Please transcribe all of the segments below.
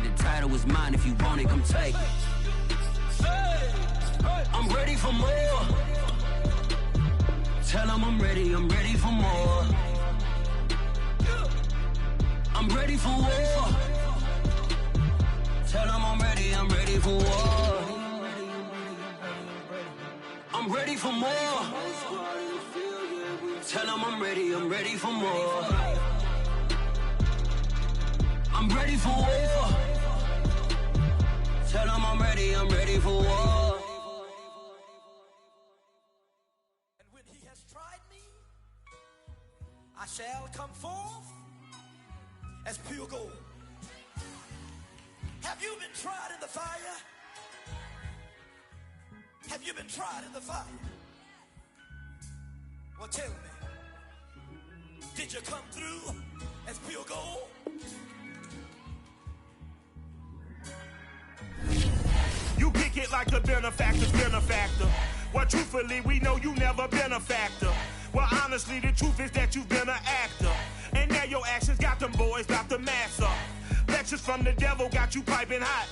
ready. The title is mine. If you want it, come take it. I'm ready for more. Tell them I'm ready for more. I'm ready for war. Tell them I'm ready for war. I'm ready for more. Tell them I'm ready for more. I'm ready for war. Tell them I'm ready for war. And when he has tried me, I shall come forth as pure gold. Have you been tried in the fire? Have you been tried in the fire? Well, tell me, did you come through as pure gold? You kick it like the benefactor. Well, truthfully, we know you never been a factor. Well, honestly, the truth is that you've been an actor. And now your actions got them boys, got the mass up. Lectures from the devil got you piping hot.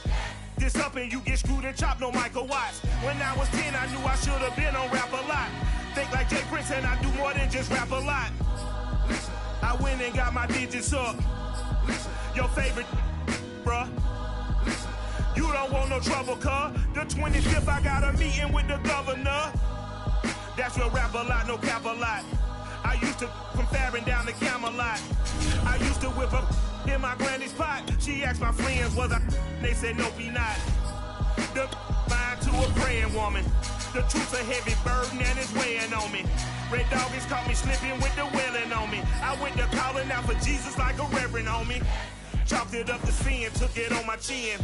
This up and you get screwed and chopped, no Michael Watts. When I was 10, I knew I should have been on Rap a Lot. Think like Jay Prince and I do more than just rap a lot. I went and got my digits up. Your favorite, bruh. You don't want no trouble, cuz. The 25th, I got a meeting with the governor. That's real rap a lot, no cap a lot. I used to from Farron down to Camelot. I used to whip up in my granny's pot. She asked my friends, was I? They said, nope, he not. The mind to a praying woman. The truth's a heavy burden and it's weighing on me. Red Doggies caught me slipping with the wailing on me. I went to calling out for Jesus like a reverend on me. Chopped it up to sin, took it on my chin.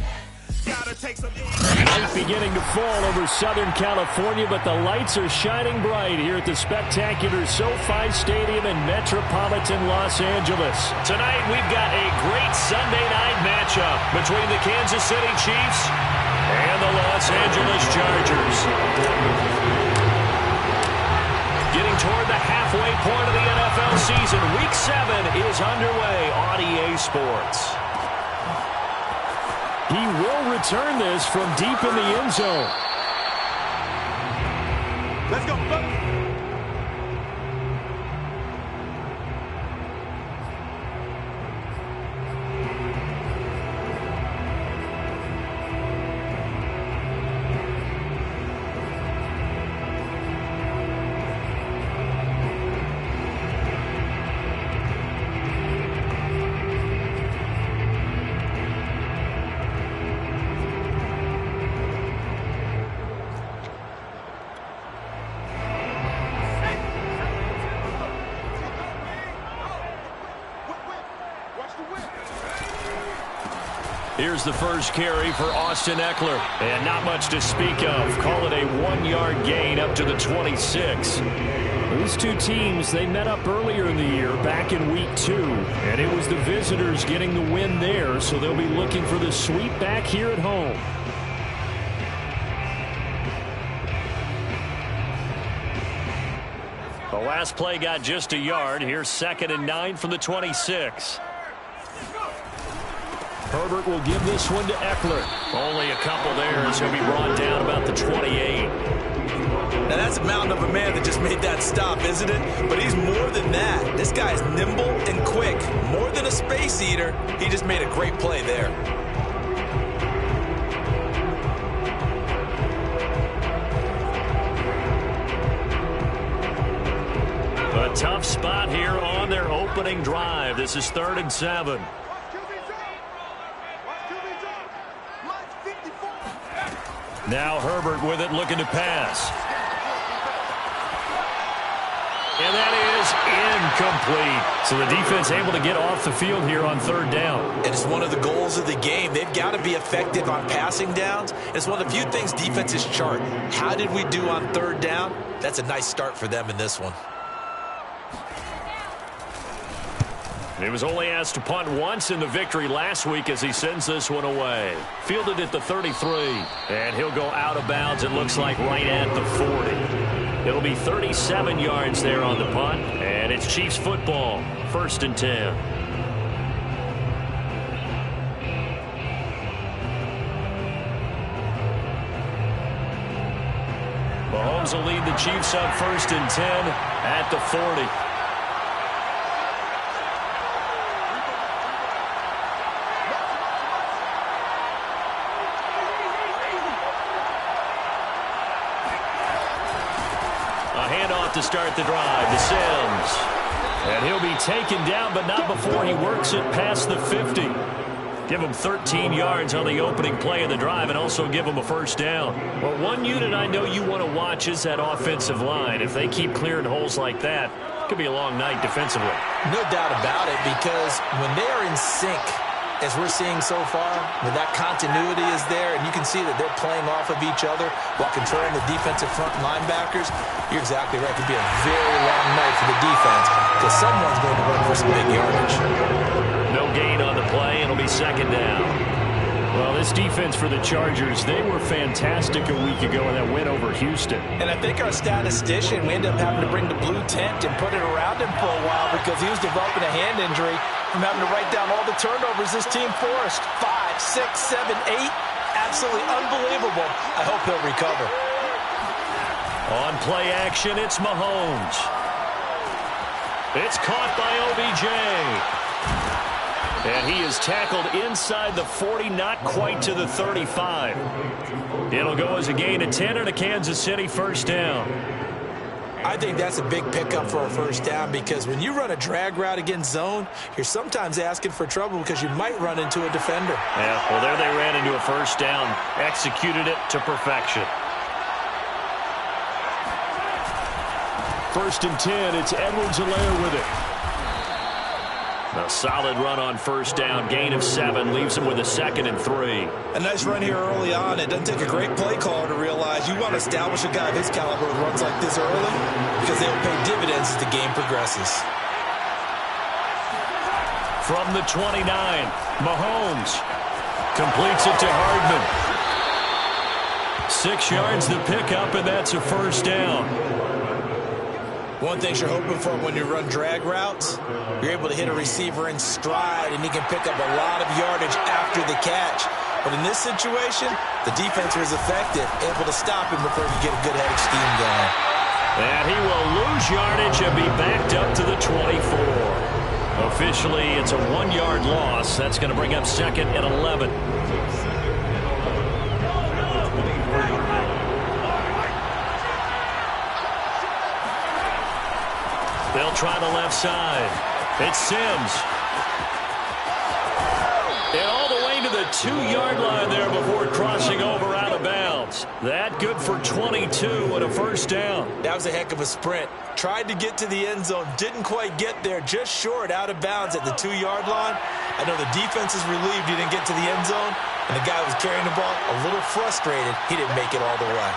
Gotta take some Night beginning to fall over Southern California, but the lights are shining bright here at the spectacular SoFi Stadium in metropolitan Los Angeles. Tonight, we've got a great Sunday night matchup between the Kansas City Chiefs and the Los Angeles Chargers. Getting toward the halfway point of the NFL season, Week 7 is underway on EA Sports. He will return this from deep in the end zone. Let's go, folks. Here's the first carry for Austin Ekeler. And not much to speak of. Call it a 1-yard gain up to the 26. These two teams, they met up earlier in the year, back in Week 2. And it was the visitors getting the win there, so they'll be looking for the sweep back here at home. The last play got just a yard. Here's 2nd and 9 from the 26. Herbert will give this one to Ekeler. Only a couple there as he'll be brought down about the 28. Now that's a mountain of a man that just made that stop, isn't it? But he's more than that. This guy's nimble and quick. More than a space eater. He just made a great play there. A tough spot here on their opening drive. This is 3rd and 7. Now Herbert with it, looking to pass. And that is incomplete. So the defense able to get off the field here on 3rd down. And it's one of the goals of the game. They've got to be effective on passing downs. It's one of the few things defenses chart. How did we do on 3rd down? That's a nice start for them in this one. He was only asked to punt once in the victory last week as he sends this one away. Fielded at the 33, and he'll go out of bounds, it looks like, right at the 40. It'll be 37 yards there on the punt, and it's Chiefs football, 1st and 10. Rams will lead the Chiefs up 1st and 10 at the 40. A handoff to start the drive to Sims. And he'll be taken down, but not before he works it past the 50. Give him 13 yards on the opening play of the drive and also give him a first down. Well, one unit I know you want to watch is that offensive line. If they keep clearing holes like that, it could be a long night defensively. No doubt about it, because when they are in sync, as we're seeing so far, when that continuity is there, and you can see that they're playing off of each other while controlling the defensive front linebackers, you're exactly right. It could be a very long night for the defense because someone's going to run for some big yardage. No gain on the play. It'll be second down. Well, this defense for the Chargers, they were fantastic a week ago in that win over Houston. And I think our statistician, we ended up having to bring the blue tent and put it around him for a while because he was developing a hand injury from having to write down all the turnovers this team forced. 5, 6, 7, 8. Absolutely unbelievable. I hope he'll recover. On play action, it's Mahomes. It's caught by OBJ. And he is tackled inside the 40, not quite to the 35. It'll go as a gain of 10 and a Kansas City first down. I think that's a big pickup for a first down because when you run a drag route against zone, you're sometimes asking for trouble because you might run into a defender. Yeah, well, there they ran into a first down, executed it to perfection. 1st and 10, it's Edwards-Helaire with it. A solid run on first down, gain of 7, leaves him with a 2nd and 3. A nice run here early on. It doesn't take a great play caller to realize you want to establish a guy of his caliber with runs like this early because they will pay dividends as the game progresses. From the 29, Mahomes completes it to Hardman. 6 yards the pickup, and that's a first down. One thing you're hoping for when you run drag routes, you're able to hit a receiver in stride, and he can pick up a lot of yardage after the catch. But in this situation, the defense was effective, able to stop him before he get a good headed steam going. And he will lose yardage and be backed up to the 24. Officially, it's a 1-yard loss. That's going to bring up 2nd and 11. They'll try the left side. It's Sims. And all the way to the 2-yard line there before crossing over out of bounds. That good for 22 and a first down. That was a heck of a sprint. Tried to get to the end zone, didn't quite get there, just short out of bounds at the 2-yard line. I know the defense is relieved he didn't get to the end zone, and the guy who was carrying the ball a little frustrated he didn't make it all the way.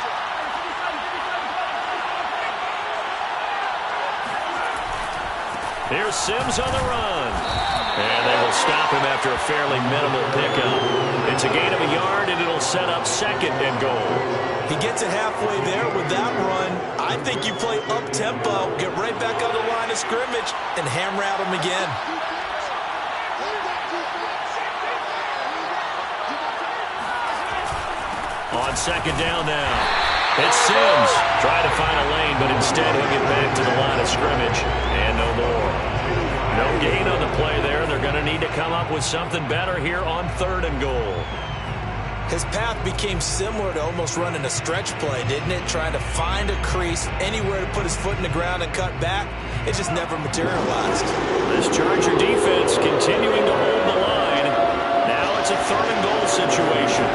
Here's Sims on the run. And they will stop him after a fairly minimal pickup. It's a gain of a yard, and it'll set up 2nd and goal. He gets it halfway there with that run. I think you play up-tempo, get right back on the line of scrimmage, and hammer at him again. On 2nd down now. It's Sims. Try to find a lane, but instead he'll get back to the line of scrimmage. And no more. No gain on the play there. They're going to need to come up with something better here on 3rd and goal. His path became similar to almost running a stretch play, didn't it? Trying to find a crease, anywhere to put his foot in the ground and cut back. It just never materialized. This Charger defense continuing to hold the line. Now it's a 3rd and goal situation.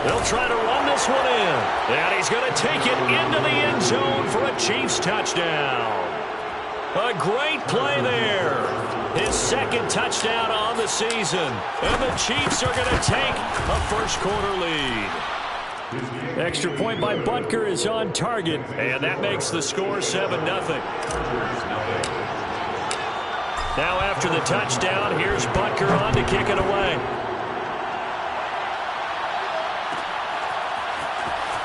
They'll try to run this one in. And he's going to take it into the end zone for a Chiefs touchdown. A great play there. His 2nd touchdown on the season. And the Chiefs are going to take a first-quarter lead. Extra point by Butker is on target. And that makes the score 7-0. Now after the touchdown, here's Butker on to kick it away.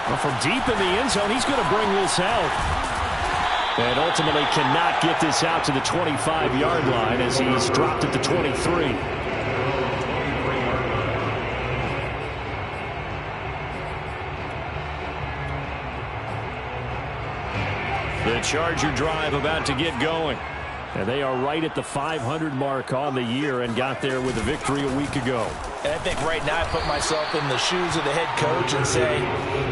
Well, from deep in the end zone, he's going to bring this out. And ultimately cannot get this out to the 25-yard line as he's dropped at the 23. Charger drive about to get going. And they are right at the 500 mark on the year and got there with a victory a week ago. And I think right now I put myself in the shoes of the head coach and say,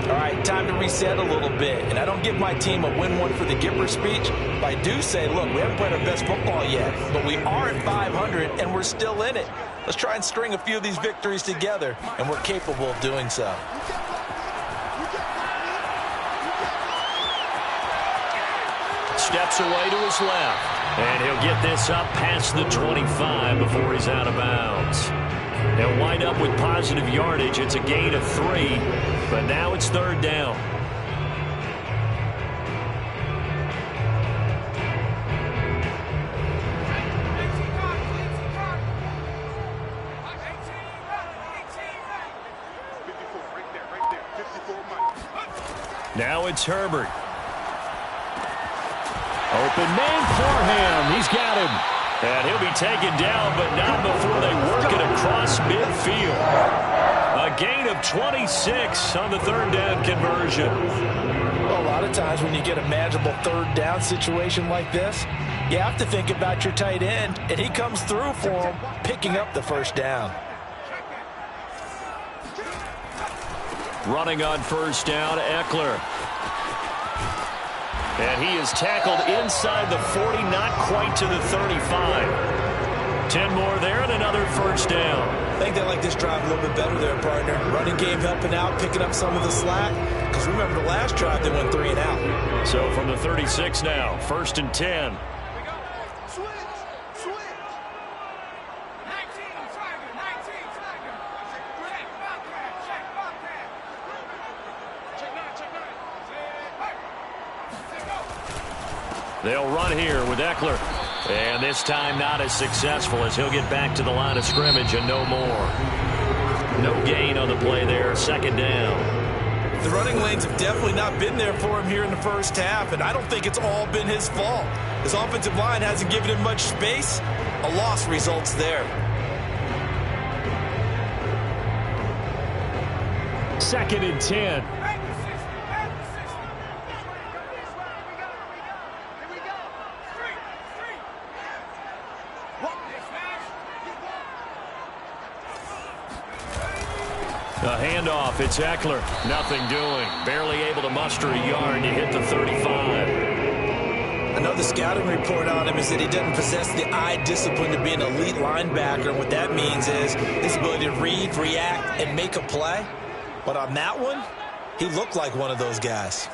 all right, time to reset a little bit. And I don't give my team a win one for the Gipper speech, but I do say, look, we haven't played our best football yet, but we are at 500 and we're still in it. Let's try and string a few of these victories together, and we're capable of doing so. Steps away to his left. And he'll get this up past the 25 before he's out of bounds. They'll wind up with positive yardage. It's a gain of 3, but now it's third down. Now it's Herbert. Open man, Parham. He's got him. And he'll be taken down, but not before they work it across midfield. A gain of 26 on the third down conversion. Well, a lot of times when you get a manageable third down situation like this, you have to think about your tight end, and he comes through for him, picking up the first down. Running on first down, Eckler. And he is tackled inside the 40, not quite to the 35. 10 more there and another first down. I think they like this drive a little bit better there, partner. Running game helping out, picking up some of the slack. Because remember the last drive, they went 3 and out. So from the 36 now, 1st and 10. They'll run here with Eckler. And this time not as successful as he'll get back to the line of scrimmage and no more. No gain on the play there. Second down. The running lanes have definitely not been there for him here in the first half, and I don't think it's all been his fault. His offensive line hasn't given him much space. A loss results there. 2nd and 10. A handoff, it's Eckler. Nothing doing. Barely able to muster a yard to hit the 35. Another scouting report on him is that he doesn't possess the eye discipline to be an elite linebacker. And what that means is his ability to read, react, and make a play. But on that one, he looked like one of those guys.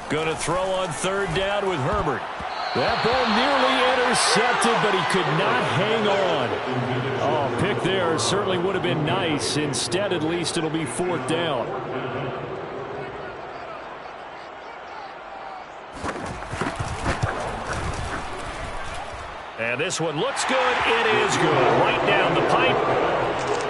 Going to throw on third down with Herbert. That ball nearly intercepted, but he could not hang on. Oh, pick there certainly would have been nice. Instead, at least, it'll be 4th down. And this one looks good. It is good. Right down the pipe.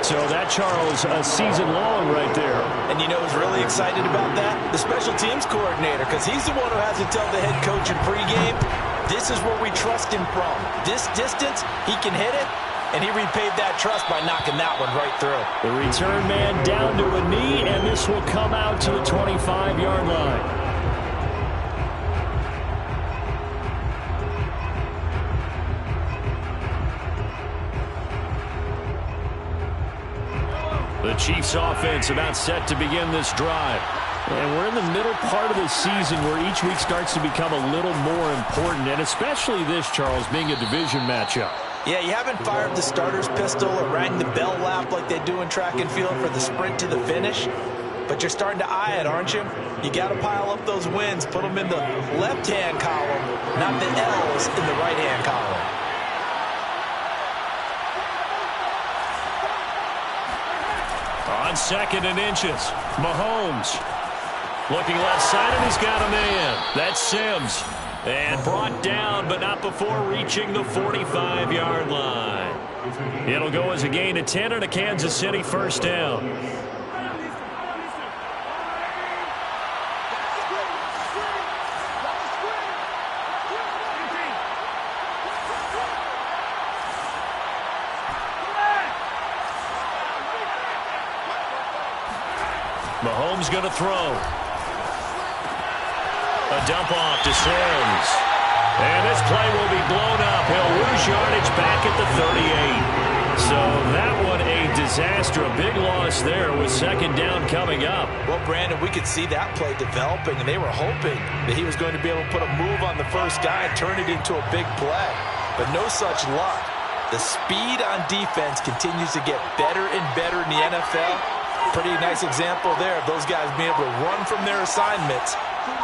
So that, Charles, a season long right there. And you know who's really excited about that? The special teams coordinator, because he's the one who has to tell the head coach in pregame, this is where we trust him from. This distance, he can hit it, and he repaid that trust by knocking that one right through. The return man down to a knee, and this will come out to the 25-yard line. The Chiefs offense about set to begin this drive. And we're in the middle part of the season where each week starts to become a little more important, and especially this, Charles, being a division matchup. Yeah, you haven't fired the starter's pistol or rang the bell lap like they do in track and field for the sprint to the finish, but you're starting to eye it, aren't you? You got to pile up those wins, put them in the left-hand column, not the L's in the right-hand column. On 2nd and inches, Mahomes looking left side, and he's got a man. That's Sims. And brought down, but not before reaching the 45-yard line. It'll go as a gain of 10 and a Kansas City first down. Mahomes going to throw. A dump off to Sims. And this play will be blown up. He'll lose yardage back at the 38. So that one a disaster. A big loss there with second down coming up. Well, Brandon, we could see that play developing, and they were hoping that he was going to be able to put a move on the first guy and turn it into a big play. But no such luck. The speed on defense continues to get better and better in the NFL. Pretty nice example there of those guys being able to run from their assignments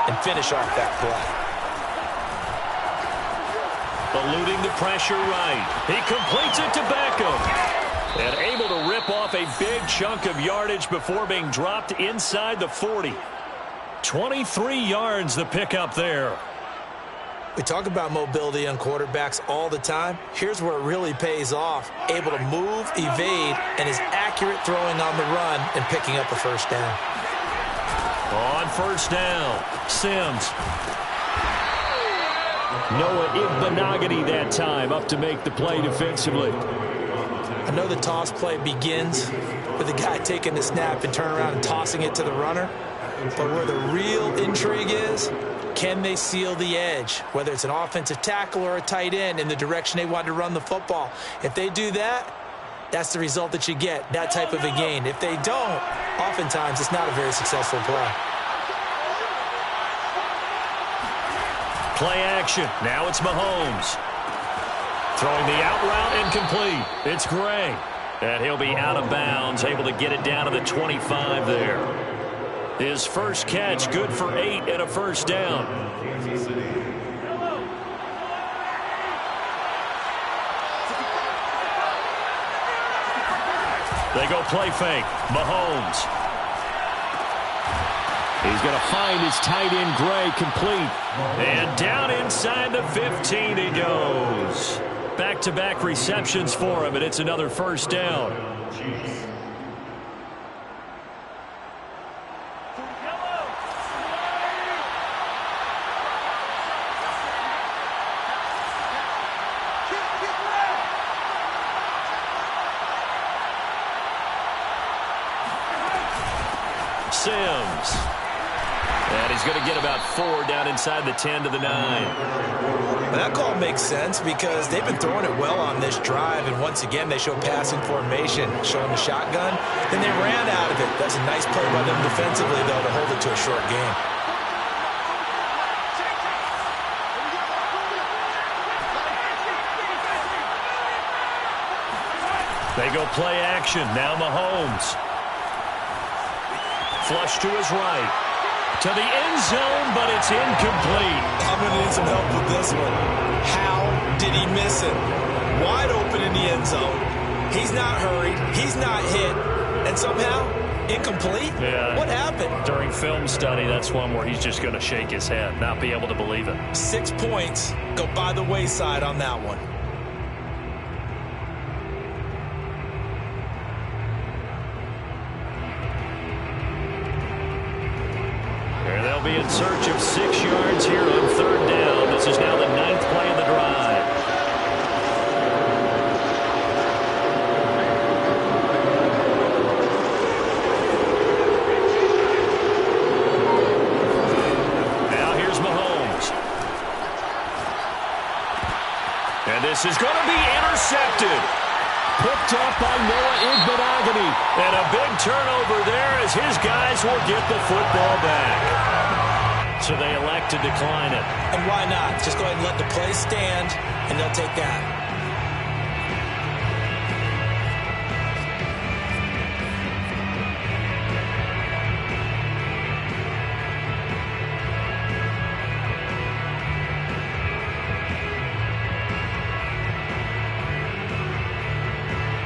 and finish off that play. Eluding the pressure right. He completes it to Beckham. And able to rip off a big chunk of yardage before being dropped inside the 40. 23 yards the pickup there. We talk about mobility on quarterbacks all the time. Here's where it really pays off. Able to move, evade, and is accurate throwing on the run and picking up a first down. On first down, Sims. Noah Igbenogany that time up to make the play defensively. I know the toss play begins with the guy taking the snap and turn around and tossing it to the runner. But where the real intrigue is, can they seal the edge, whether it's an offensive tackle or a tight end, in the direction they want to run the football? If they do that, that's the result that you get, that type of a gain. If they don't, oftentimes it's not a very successful play. Play action. Now it's Mahomes. Throwing the out route incomplete. It's Gray. And he'll be out of bounds, able to get it down to the 25 there. His first catch, good for 8 and a first down. They go play fake. Mahomes. He's going to find his tight end, Gray, complete. And down inside the 15 he goes. Back-to-back receptions for him, and it's another first down. Sims. And he's going to get about 4 down inside the 10 to the 9. Well, that call makes sense because they've been throwing it well on this drive, and once again they show passing formation, showing the shotgun. Then they ran out of it. That's a nice play by them defensively, though, to hold it to a short game. They go play action. Now Mahomes. Flush to his right. To the end zone, but it's incomplete. I'm going to need some help with this one. How did he miss it? Wide open in the end zone. He's not hurried. He's not hit. And somehow, incomplete? Yeah. What happened? During film study, that's one where he's just going to shake his head, not be able to believe it. 6 points go by the wayside on that one. Be in search of 6 yards here on third down. This is now the 9th play of the drive. Now here's Mahomes. And this is going to be intercepted. Picked up by Noah Igbenogany. And a big turnover there as his guys will get the football back. So they elect to decline it. And why not? Just go ahead and let the play stand, and they'll take that.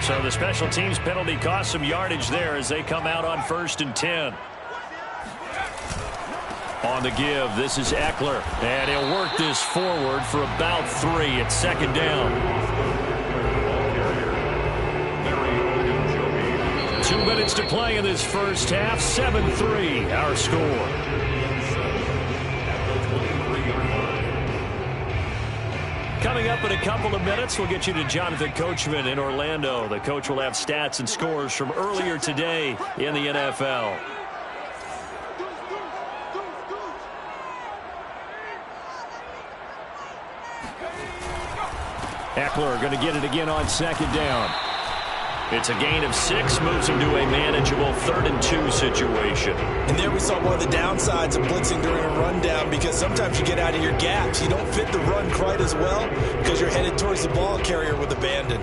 So the special teams penalty cost some yardage there as they come out on 1st and 10. On the give, this is Eckler, and he'll work this forward for about 3 at second down. 2 minutes to play in this first half, 7-3 our score. Coming up in a couple of minutes, we'll get you to Jonathan Coachman in Orlando. The coach will have stats and scores from earlier today in the NFL. Eckler going to get it again on second down. It's a gain of 6, moves him to a manageable 3rd-and-2 situation. And there we saw one of the downsides of blitzing during a rundown, because sometimes you get out of your gaps. You don't fit the run quite as well because you're headed towards the ball carrier with abandon.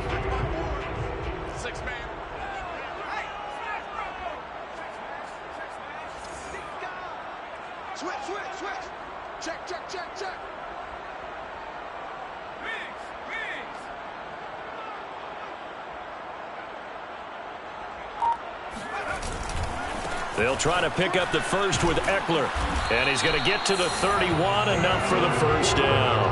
They'll try to pick up the first with Eckler. And he's going to get to the 31, enough for the first down.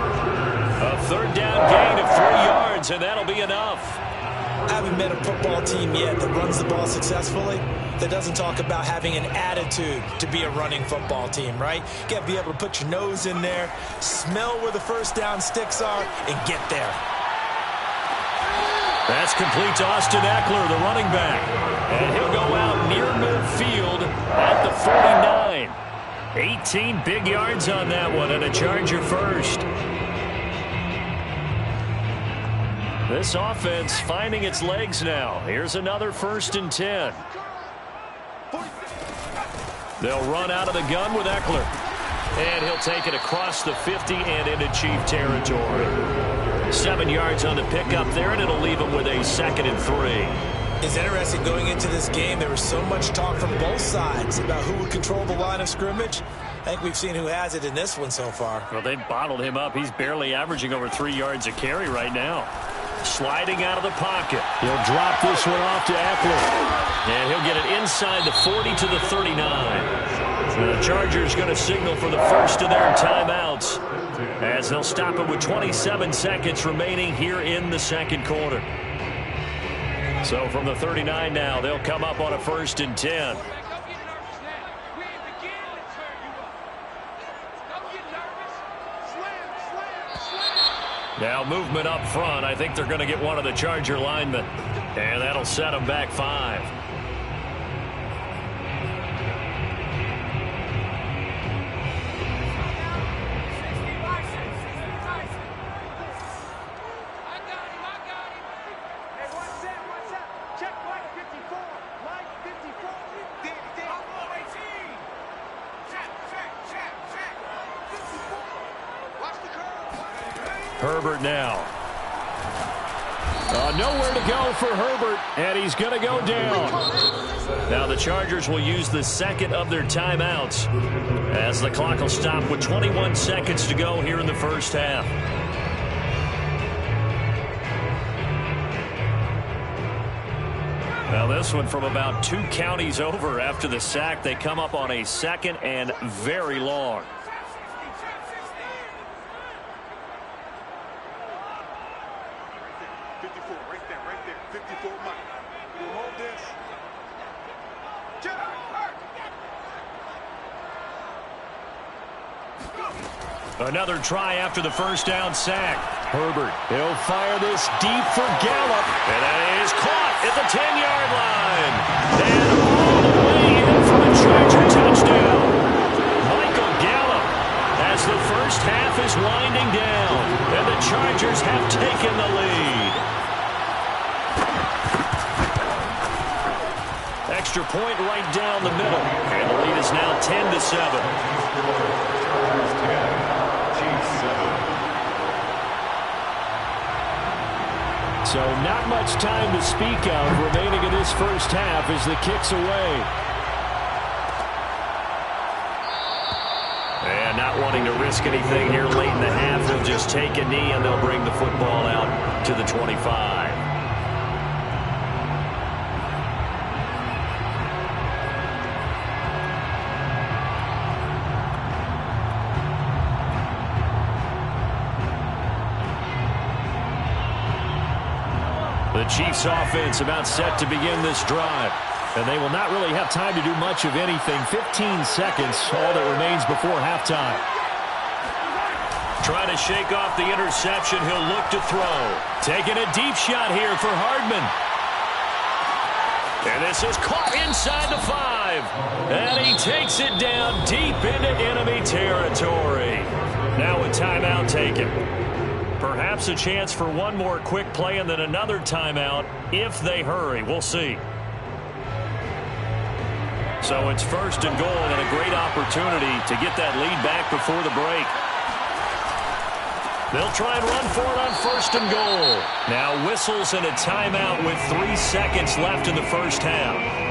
A 3rd down gain of 3 yards, and that'll be enough. I haven't met a football team yet that runs the ball successfully that doesn't talk about having an attitude to be a running football team, right? You got to be able to put your nose in there, smell where the first down sticks are, and get there. That's complete to Austin Eckler, the running back. And he'll go out near midfield at the 49. 18 big yards on that one, and a Charger first. This offense finding its legs now. Here's another 1st and 10. They'll run out of the gun with Eckler. And he'll take it across the 50 and into Chief territory. 7 yards on the pickup there, and it'll leave him with a 2nd and 3. It's interesting going into this game. There was so much talk from both sides about who would control the line of scrimmage. I think we've seen who has it in this one so far. Well, they've bottled him up. He's barely averaging over 3 yards a carry right now. Sliding out of the pocket. He'll drop this one off to Eckler. And he'll get it inside the 40 to the 39. The Chargers going to signal for the first of their timeouts, as they'll stop it with 27 seconds remaining here in the 2nd quarter. So from the 39 now, they'll come up on a 1st and 10. Now movement up front. I think they're going to get one of the Charger linemen. And that'll set them back 5. Herbert now. Nowhere to go for Herbert, and he's going to go down. Now the Chargers will use the 2nd of their timeouts, as the clock will stop with 21 seconds to go here in the first half. Now this one from about 2 counties over after the sack. They come up on a 2nd and very long. Another try after the first down sack. Herbert, he'll fire this deep for Gallup. And that is caught at the 10-yard line. And all the way in for the Charger touchdown. Michael Gallup, as the first half is winding down. And the Chargers have taken the lead. Extra point right down the middle. And the lead is now 10-7. So not much time to speak of remaining in this first half as the kick's away. And not wanting to risk anything here late in the half, they'll just take a knee and they'll bring the football out to the 25. The Chiefs offense about set to begin this drive. And they will not really have time to do much of anything. 15 seconds, all that remains before halftime. Trying to shake off the interception. He'll look to throw. Taking a deep shot here for Hardman. And this is caught inside the 5. And he takes it down deep into enemy territory. Now a timeout taken. Perhaps a chance for one more quick play and then another timeout if they hurry. We'll see. So it's 1st and goal and a great opportunity to get that lead back before the break. They'll try and run for it on 1st and goal. Now whistles and a timeout with 3 seconds left in the first half.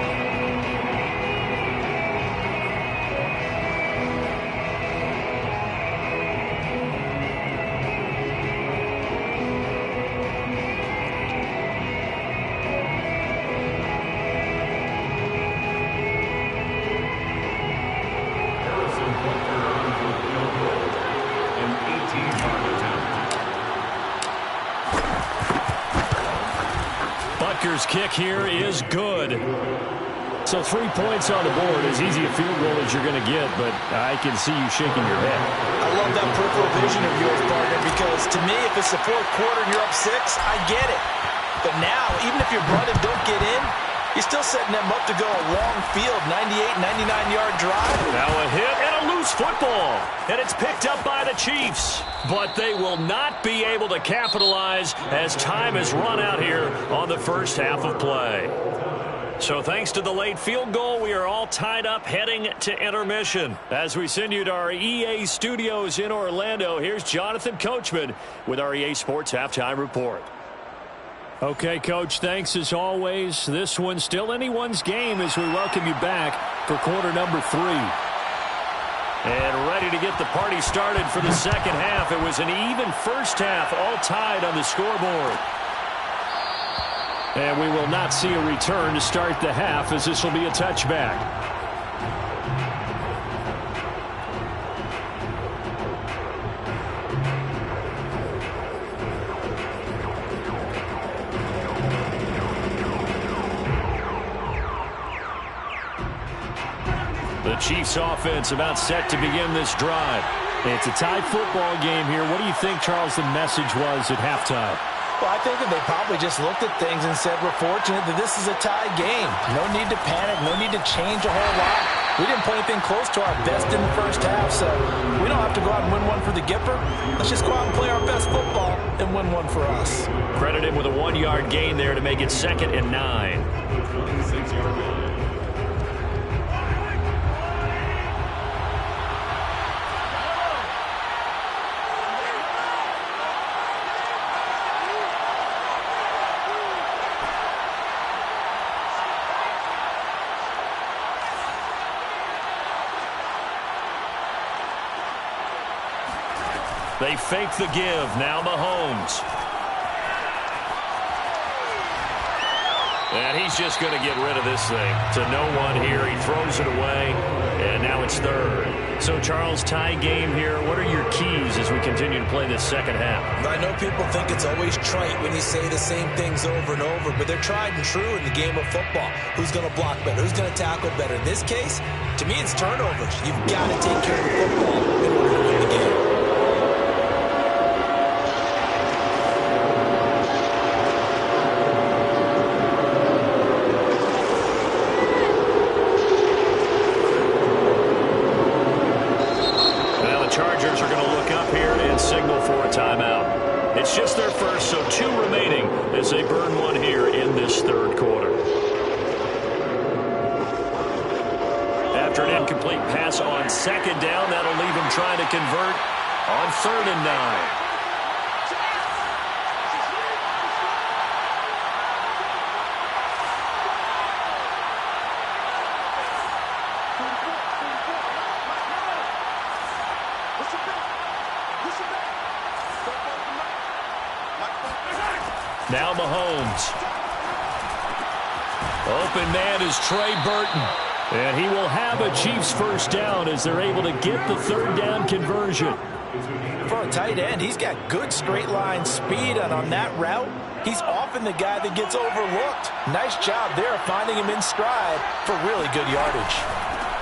Butker's kick here is good. So 3 points on the board, as easy a field goal as you're going to get, but I can see you shaking your head. I love that peripheral vision of yours, partner, because to me, if it's the 4th quarter and you're up 6, I get it. But now, even if your Brunton don't get in, you're still setting them up to go a long field, 98, 99-yard drive. Now a hit and a loose football. And it's picked up by the Chiefs. But they will not be able to capitalize as time has run out here on the first half of play. So thanks to the late field goal, we are all tied up heading to intermission. As we send you to our EA studios in Orlando, here's Jonathan Coachman with our EA Sports Halftime Report. Okay, Coach, thanks as always. This one's still anyone's game as we welcome you back for quarter number 3. And ready to get the party started for the second half. It was an even first half, all tied on the scoreboard. And we will not see a return to start the half as this will be a touchback. The Chiefs offense about set to begin this drive. It's a tie football game here. What do you think, Charles, the message was at halftime? Well, I think that they probably just looked at things and said, we're fortunate that this is a tie game. No need to panic. No need to change a whole lot. We didn't play anything close to our best in the first half, so we don't have to go out and win one for the Gipper. Let's just go out and play our best football and win one for us. Credit him with a 1-yard gain there to make it 2nd and 9. They fake the give. Now Mahomes. And he's just going to get rid of this thing to no one here. He throws it away, and now it's 3rd. So, Charles, tie game here. What are your keys as we continue to play this second half? I know people think it's always trite when you say the same things over and over, but they're tried and true in the game of football. Who's going to block better? Who's going to tackle better? In this case, to me, it's turnovers. You've got to take care of the football in order to win the game. It's just their first, so 2 remaining as they burn one here in this 3rd quarter. After an incomplete pass on 2nd down, that'll leave them trying to convert on 3rd and 9. Now Mahomes. Open man is Trey Burton. And he will have a Chiefs first down as they're able to get the 3rd down conversion. For a tight end, he's got good straight line speed, and on that route, he's often the guy that gets overlooked. Nice job there finding him in stride for really good yardage.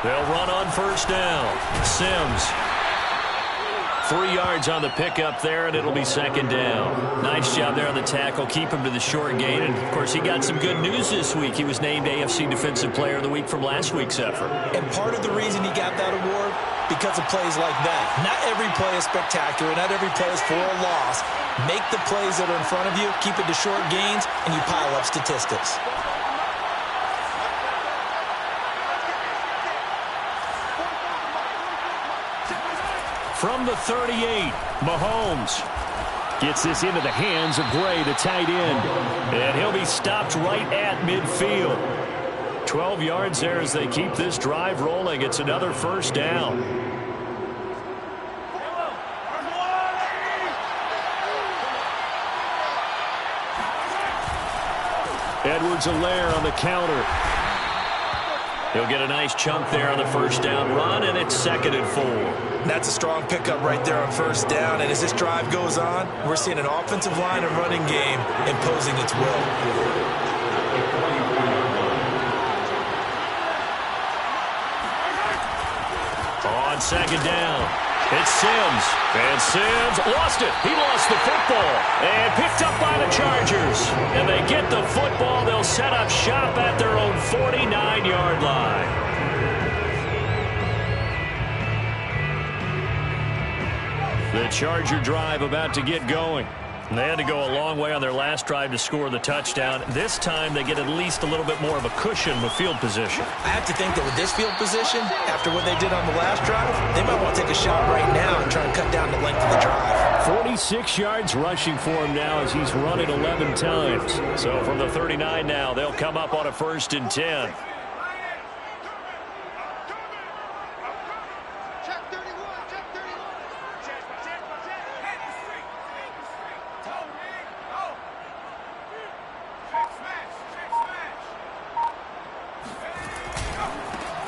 They'll run on first down. Sims. 3 yards on the pickup there, and it'll be 2nd down. Nice job there on the tackle. Keep him to the short gain. And, of course, he got some good news this week. He was named AFC Defensive Player of the Week from last week's effort. And part of the reason he got that award, because of plays like that. Not every play is spectacular. Not every play is for a loss. Make the plays that are in front of you, keep it to short gains, and you pile up statistics. From the 38, Mahomes gets this into the hands of Gray, the tight end. And he'll be stopped right at midfield. 12 yards there as they keep this drive rolling. It's another first down. Edwards-Helaire on the counter. He'll get a nice chunk there on the first down run, and it's 2nd and 4. That's a strong pickup right there on first down. And as this drive goes on, we're seeing an offensive line and running game imposing its will. On 2nd down, it's Sims. And Sims lost it. He lost the football. And picked up by the Chargers. And they get the football. They'll set up shop at their own 49-yard line. The Charger drive about to get going. And they had to go a long way on their last drive to score the touchdown. This time they get at least a little bit more of a cushion with field position. I have to think that with this field position, after what they did on the last drive, they might want to take a shot right now and try and cut down the length of the drive. 46 yards rushing for him now as he's run it 11 times. So from the 39 now, they'll come up on a 1st and 10.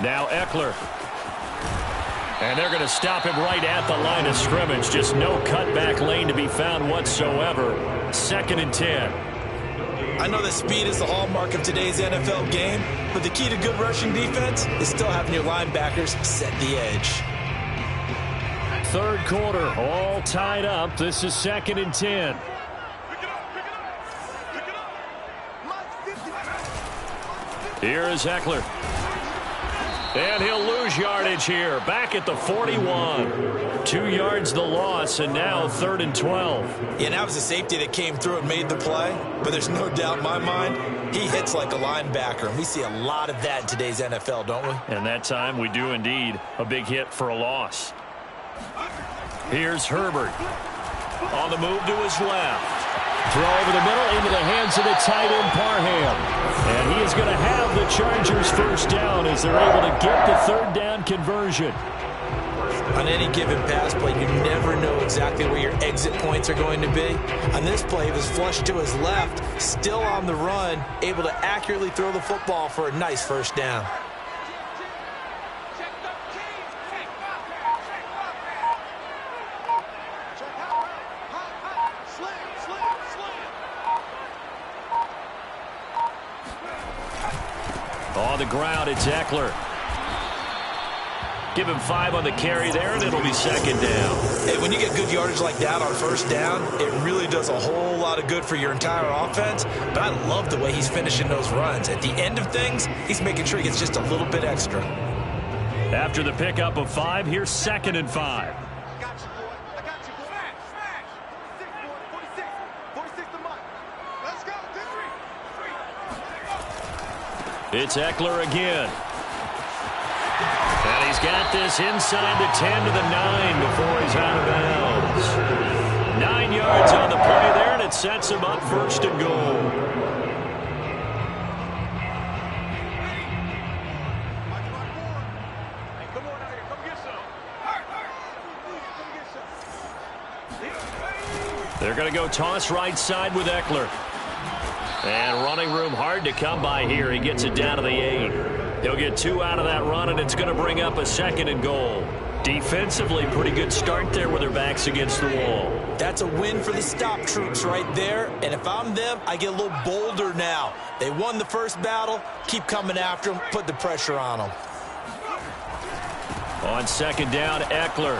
Now Eckler. And they're going to stop him right at the line of scrimmage. Just no cutback lane to be found whatsoever. 2nd and 10. I know that speed is the hallmark of today's NFL game, but the key to good rushing defense is still having your linebackers set the edge. 3rd quarter, all tied up. This is 2nd and 10. Here is Eckler. And he'll lose yardage here. Back at the 41. 2 yards the loss, and now 3rd and 12. Yeah, that was a safety that came through and made the play. But there's no doubt in my mind, he hits like a linebacker. And we see a lot of that in today's NFL, don't we? And that time we do indeed. A big hit for a loss. Here's Herbert. On the move to his left. Throw over the middle into the hands of the tight end Parham. And he is going to have the Chargers first down as they're able to get the 3rd down conversion. On any given pass play, you never know exactly where your exit points are going to be. On this play, it was flushed to his left, still on the run, able to accurately throw the football for a nice first down. On the ground, it's Eckler. Give him 5 on the carry there, and it'll be 2nd down. Hey, when you get good yardage like that on first down, it really does a whole lot of good for your entire offense. But I love the way he's finishing those runs. At the end of things, he's making sure he gets just a little bit extra. After the pickup of 5, here's 2nd and 5. It's Eckler again. And he's got this inside the 10 to the 9 before he's out of bounds. 9 yards on the play there, and it sets him up 1st and goal. They're going to go toss right side with Eckler. And running room hard to come by here. He gets it down to the 8. He'll get 2 out of that run, and it's going to bring up a 2nd and goal. Defensively, pretty good start there with their backs against the wall. That's a win for the stop troops right there. And if I'm them, I get a little bolder now. They won the first battle. Keep coming after them. Put the pressure on them. On 2nd down, Eckler.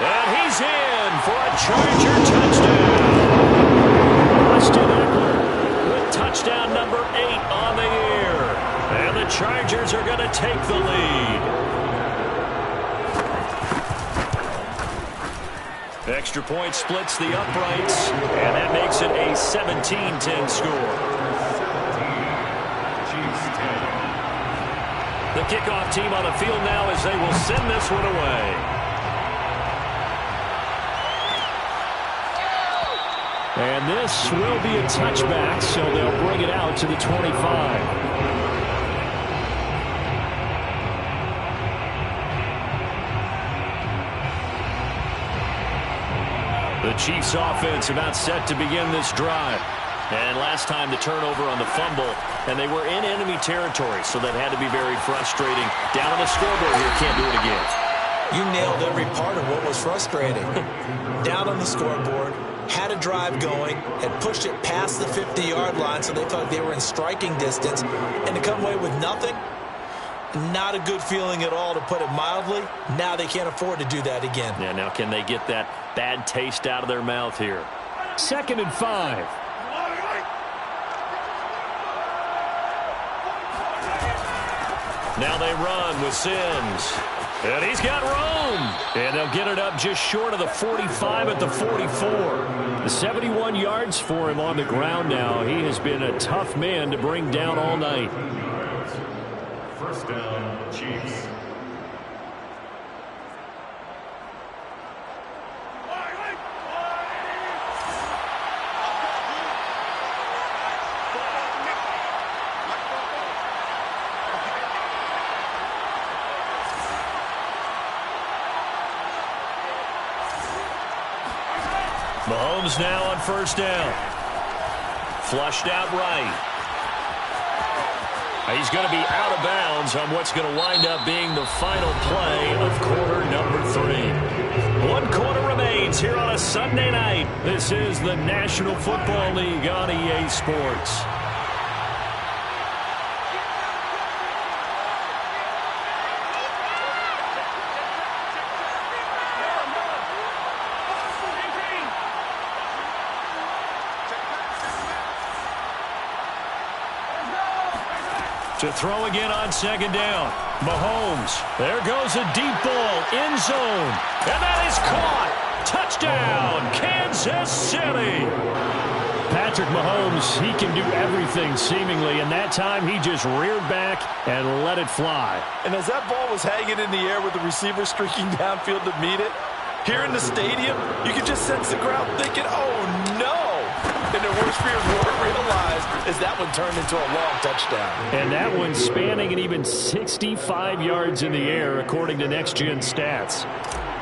And he's in for a Charger touchdown. Austin Eckler with touchdown number 8 on the year. And the Chargers are going to take the lead. Extra point splits the uprights, and that makes it a 17-10 score. The kickoff team on the field now as they will send this one away. And this will be a touchback, so they'll bring it out to the 25. The Chiefs offense about set to begin this drive. And last time the turnover on the fumble, and they were in enemy territory, so that had to be very frustrating. Down on the scoreboard here, can't do it again. You nailed every part of what was frustrating. Down on the scoreboard, had a drive going, had pushed it past the 50-yard line, so they felt they were in striking distance, and to come away with nothing, not a good feeling at all, to put it mildly. Now they can't afford to do that again. Yeah, now can they get that bad taste out of their mouth here? 2nd and 5. Now they run with Sims. And he's got room. And they'll get it up just short of the 45 at the 44. The 71 yards for him on the ground now. He has been a tough man to bring down all night. First down, Chiefs. Mahomes now on first down. Flushed out right. He's going to be out of bounds on what's going to wind up being the final play of quarter number 3. 1 quarter remains here on a Sunday night. This is the National Football League on EA Sports. To throw again on 2nd down. Mahomes. There goes a deep ball. End zone. And that is caught. Touchdown, Kansas City. Patrick Mahomes, he can do everything seemingly. And that time he just reared back and let it fly. And as that ball was hanging in the air with the receiver streaking downfield to meet it, here in the stadium, you can just sense the crowd thinking, oh, no. And their worst fears weren't realized as that one turned into a long touchdown. And that one spanning an even 65 yards in the air, according to Next Gen Stats.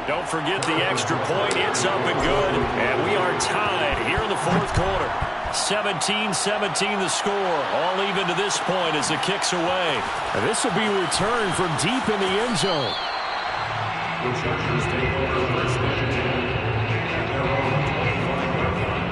Don't forget the extra point. It's up and good. And we are tied here in the 4th quarter. 17-17 the score. All even to this point as the kick's away. And this will be returned from deep in the end zone. The Chargers take over first and 10 at their own 25-yard line.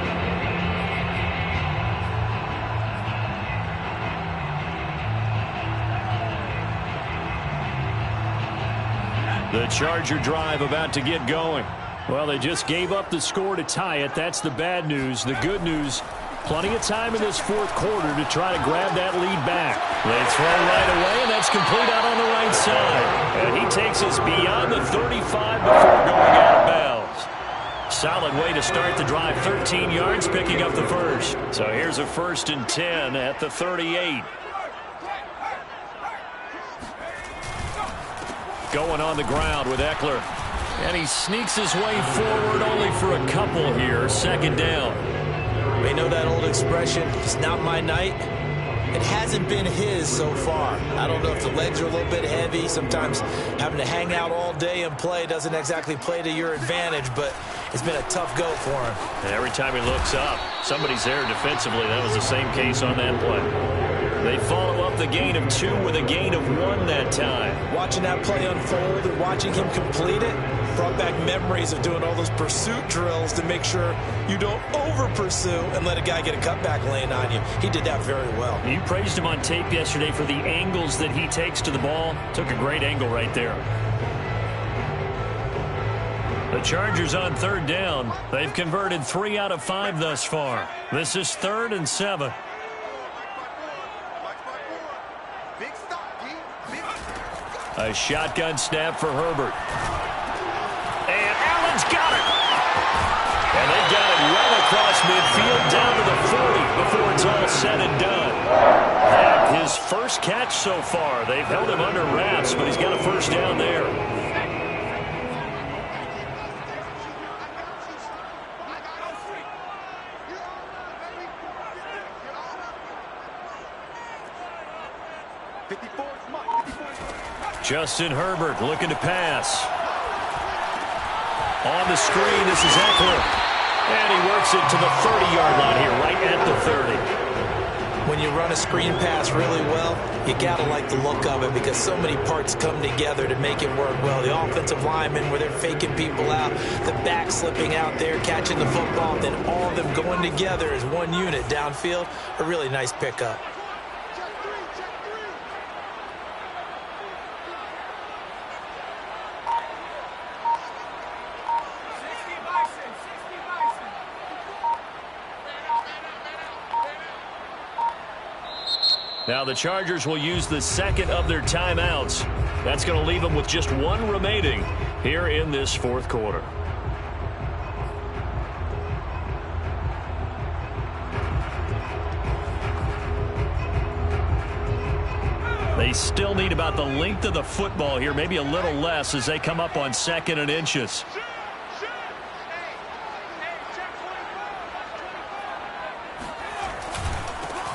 The Charger drive about to get going. Well, they just gave up the score to tie it. That's the bad news. The good news, plenty of time in this 4th quarter to try to grab that lead back. They throw right away, and that's complete out on the right side. And he takes us beyond the 35 before going out of bounds. Solid way to start the drive. 13 yards, picking up the first. So here's a 1st and 10 at the 38. Going on the ground with Eckler. And he sneaks his way forward only for a couple here. 2nd down. They know that old expression, it's not my night. It hasn't been his so far. I don't know if the legs are a little bit heavy. Sometimes having to hang out all day and play doesn't exactly play to your advantage, but it's been a tough go for him. And every time he looks up, somebody's there defensively. That was the same case on that play. They follow up the gain of 2 with a gain of 1 that time. Watching that play unfold and watching him complete it brought back memories of doing all those pursuit drills to make sure you don't over-pursue and let a guy get a cutback lane on you. He did that very well. You praised him on tape yesterday for the angles that he takes to the ball. Took a great angle right there. The Chargers on 3rd down. They've converted 3 out of 5 thus far. This is 3rd and 7. A shotgun snap for Herbert. And Allen's got it. And they got it well across midfield down to the 40 before it's all said and done. And his first catch so far. They've held him under wraps, but he's got a first down there. Justin Herbert looking to pass. On the screen, this is Eckler. And he works it to the 30-yard line here, right at the 30. When you run a screen pass really well, you got to like the look of it because so many parts come together to make it work well. The offensive linemen, where they're faking people out, the back slipping out there, catching the football, then all of them going together as one unit downfield. A really nice pickup. Now the Chargers will use the second of their timeouts. That's going to leave them with just one remaining here in this fourth quarter. They still need about the length of the football here, maybe a little less as they come up on 2nd and inches.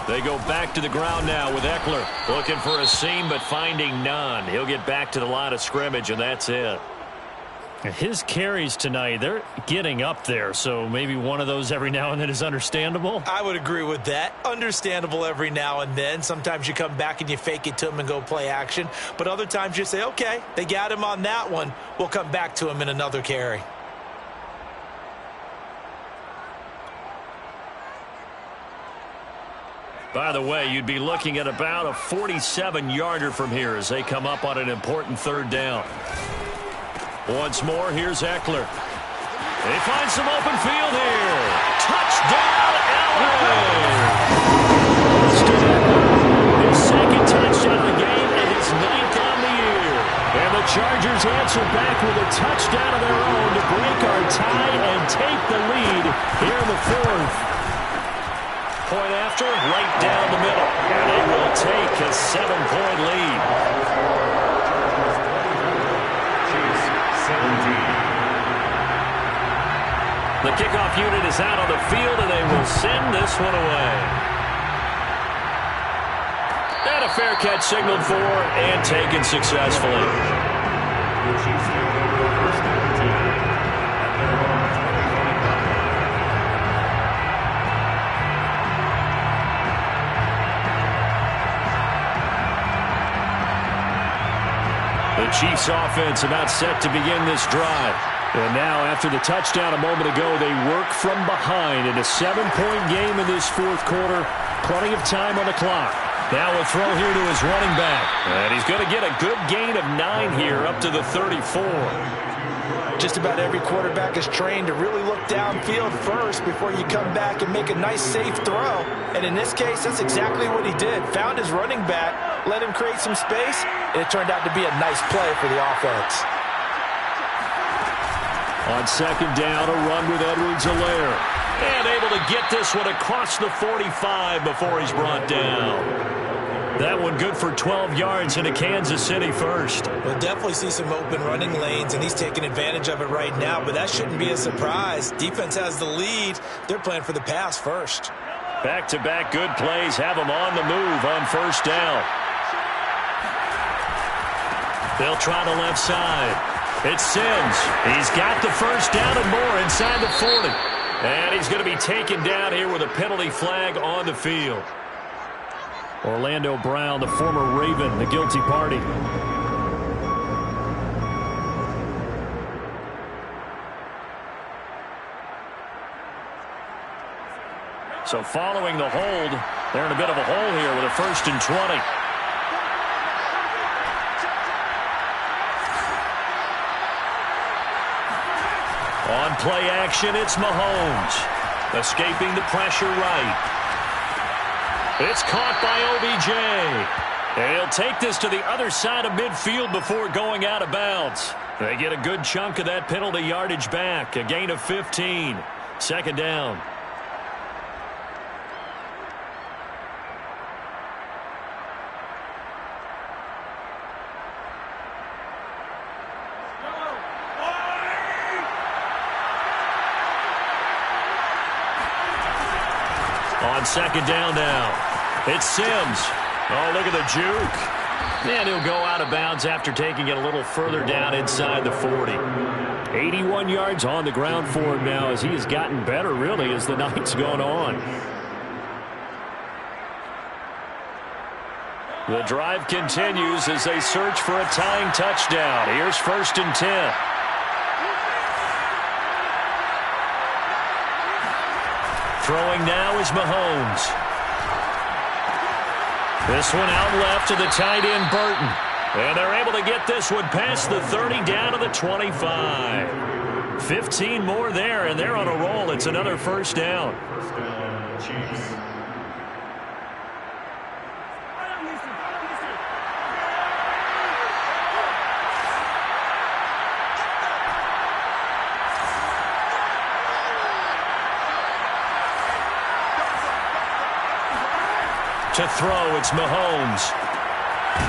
They go back to the ground now with Eckler. Looking for a seam, but finding none. He'll get back to the line of scrimmage, and that's it. His carries tonight, they're getting up there, so maybe one of those every now and then is understandable. I would agree with that. Understandable every now and then. Sometimes you come back and you fake it to him and go play action. But other times you say, okay, they got him on that one. We'll come back to him in another carry. By the way, you'd be looking at about a 47-yarder from here as they come up on an important third down. Once more, here's Eckler. They find some open field here. Touchdown, LA! His second touchdown of the game and his 9th on the year. And the Chargers answer back with a touchdown of their own to break our tie and take the lead here in the fourth. Point after, right down the middle. And they will take a 7-point lead. Chiefs 17. The kickoff unit is out on the field, and they will send this one away. And a fair catch signaled for and taken successfully. The Chiefs take over first and 10 at their own 25-yard line. The Chiefs offense about set to begin this drive. And now after the touchdown a moment ago, they work from behind in a 7-point game in this fourth quarter. Plenty of time on the clock. Now a throw here to his running back. And he's going to get a good gain of 9 here up to the 34. Just about every quarterback is trained to really look downfield first before you come back and make a nice, safe throw. And in this case, that's exactly what he did. Found his running back, let him create some space, and it turned out to be a nice play for the offense. On second down, a run with Edwards-Helaire. And able to get this one across the 45 before he's brought down. That one good for 12 yards into Kansas City first. We'll definitely see some open running lanes, and he's taking advantage of it right now, but that shouldn't be a surprise. Defense has the lead. They're playing for the pass first. Back-to-back good plays have them on the move on first down. They'll try the left side. It's Sims. He's got the first down and more inside the 40. And he's going to be taken down here with a penalty flag on the field. Orlando Brown, the former Raven, the guilty party. So following the hold, they're in a bit of a hole here with a 1st and 20. On play action, it's Mahomes. Escaping the pressure right. It's caught by OBJ. And he'll take this to the other side of midfield before going out of bounds. They get a good chunk of that penalty yardage back, a gain of 15. Second down. On second down now, it's Sims. Oh, look at the juke. And he'll go out of bounds after taking it a little further down inside the 40. 81 yards on the ground for him now as he has gotten better, really, as the night's gone on. The drive continues as they search for a tying touchdown. Here's 1st and 10. Throwing now is Mahomes. This one out left to the tight end, Burton. And they're able to get this one past the 30 down to the 25. 15 more there, and they're on a roll. It's another first down. First down, Chiefs. To throw, it's Mahomes.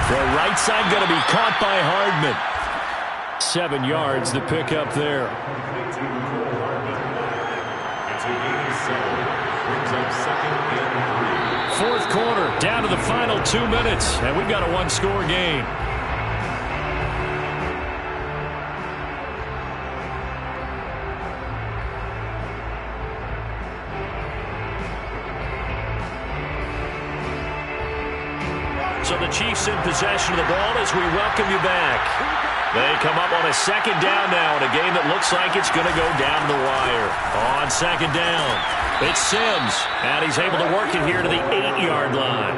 The right side going to be caught by Hardman. 7 yards, the pickup there. Fourth quarter, down to the final 2 minutes, and we've got a one-score game. So the Chiefs in possession of the ball as we welcome you back. They come up on a second down now in a game that looks like it's going to go down the wire. On second down, it's Sims, and he's able to work it here to the 8-yard line.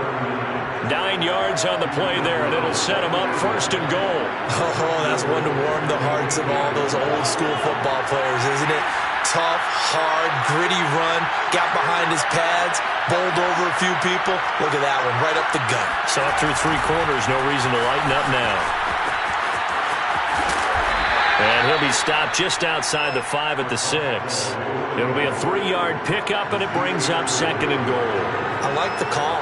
9 yards on the play there, and it'll set him up 1st and goal. Oh, that's one to warm the hearts of all those old-school football players, isn't it? Tough, hard, gritty run, got behind his pads, bowled over a few people. Look at that one, right up the gut. So up through 3 quarters, no reason to lighten up now. And he'll be stopped just outside the 5 at the 6. It'll be a 3-yard pickup, and it brings up 2nd and goal. I like the call.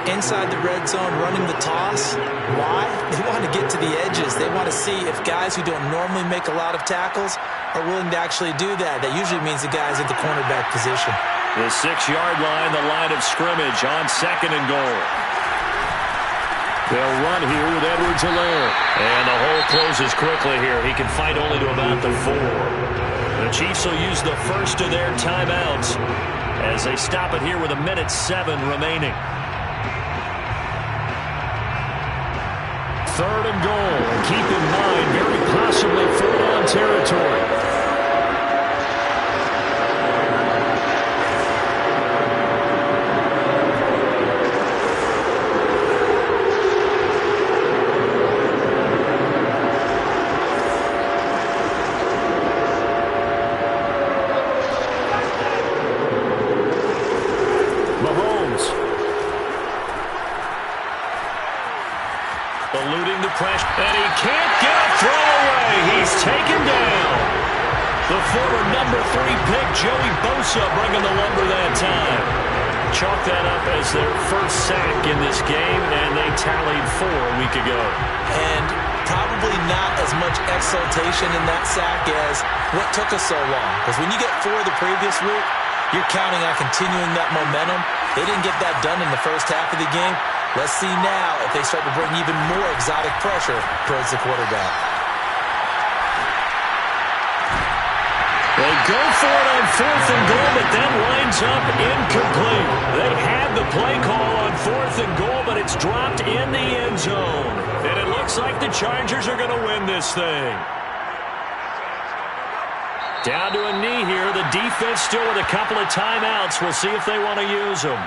Inside the red zone, running the toss. Why? They want to get to the edges. They want to see if guys who don't normally make a lot of tackles are willing to actually do that. That usually means the guy's at the cornerback position. The 6-yard line, the line of scrimmage on 2nd and goal. They'll run here with Edwards-Helaire. And the hole closes quickly here. He can fight only to about the 4. The Chiefs will use the first of their timeouts as they stop it here with 1:07 remaining. 3rd and goal. Keep in mind, very possibly full-on territory. Eluding the pressure, and he can't get a throw away. He's taken down. The former number 3 pick, Joey Bosa, bringing the lumber that time. Chalk that up as their first sack in this game, and they tallied 4 a week ago. And probably not as much exultation in that sack as what took us so long. Because when you get 4 the previous week, you're counting on continuing that momentum. They didn't get that done in the first half of the game. Let's see now if they start to bring even more exotic pressure towards the quarterback. They go for it on 4th and goal, but that winds up incomplete. They had the play call on 4th and goal, but it's dropped in the end zone. And it looks like the Chargers are going to win this thing. Down to a knee here. The defense still with a couple of timeouts. We'll see if they want to use them.